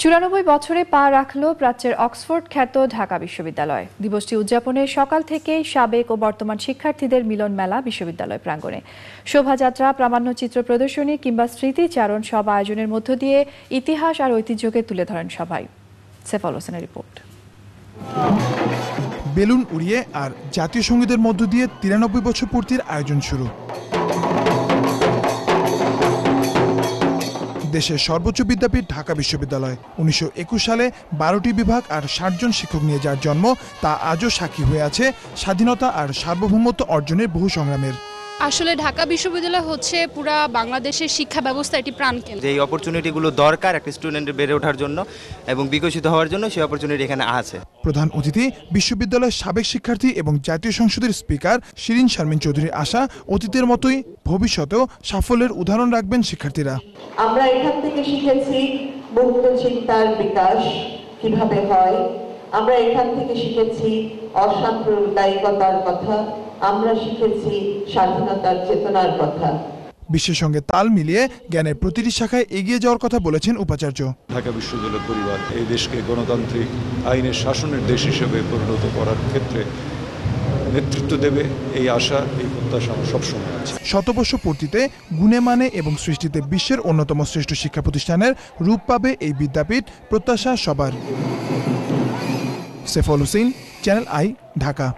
৯৪ বছরে পা রাখল প্রাচ্যের অক্সফোর্ড খ্যাত ঢাকা বিশ্ববিদ্যালয়। দিবসটি উদযাপনে সকাল থেকেই সাবেক ও বর্তমান শিক্ষার্থীদের মিলন মেলা বিশ্ববিদ্যালয় প্রাঙ্গণে। শোভাযাত্রা, প্রামাণ্যচিত্র প্রদর্শনী কিংবা স্মৃতিচারণ সব আয়োজনের মধ্য দিয়ে ইতিহাস আর ঐতিহ্যকে তুলে ধরেন সবাই। সেফাল হোসেনের রিপোর্ট। বেলুন উড়িয়ে আর জাতীয় সঙ্গীতের মধ্য দিয়ে ৯৩ বছর পূর্তির আয়োজন শুরু। দেশের সর্বোচ্চ বিদ্যাপীঠ ঢাকা বিশ্ববিদ্যালয় ১৯২১ সালে ১২টি বিভাগ আর ৬০ জন শিক্ষক নিয়ে যার জন্ম, তা আজও সাক্ষী হয়ে আছে স্বাধীনতা আর সার্বভৌমত্ব অর্জনের বহু সংগ্রামের। আসলে ঢাকা বিশ্ববিদ্যালয় হচ্ছে পুরা বাংলাদেশের শিক্ষা ব্যবস্থা এটি প্রাণকেন্দ্র। যে অপরচুনিটিগুলো দরকার একটা স্টুডেন্টের বেড়ে ওঠার জন্য এবং বিকশিত হওয়ার জন্য, সেই অপরচুনিটি এখানে আছে। প্রধান অতিথি বিশ্ববিদ্যালয়ের সাবেক শিক্ষার্থী এবং জাতীয় সংসদের স্পিকার শিরিন শারমিন চৌধুরীর আশা, অতীতের মতোই ভবিষ্যতেও সাফল্যের উদাহরণ রাখবেন শিক্ষার্থীরা। আমরা এখান থেকে শিখেছি মুক্ত চিন্তার বিকাশ কিভাবে হয়। আমরা এখান থেকে শিখেছি অসাম্প্রদায়িকতার কথা। আমরা শিখেছি স্বাধীনতার চেতনার কথা। বিশ্বের সঙ্গে তাল মিলিয়ে জ্ঞানের প্রতিটি শাখায় এগিয়ে যাওয়ার কথা বলেছেন উপাচার্য। ঢাকা বিশ্ববিদ্যালয় পরিবার এই দেশকে গণতান্ত্রিক আইনের শাসনের দেশ হিসেবে পরিণত করার ক্ষেত্রে নেতৃত্ব দেবে, এই আশা, এই প্রত্যাশা আমার সবসময় আছে। শতবর্ষ পূর্তিতে গুণে মানে এবং সৃষ্টিতে বিশ্বের অন্যতম শ্রেষ্ঠ শিক্ষা প্রতিষ্ঠানের রূপ পাবে এই বিদ্যাপীঠ, প্রত্যাশা সবার। সেফাল হোসেন, চ্যানেল আই, ঢাকা।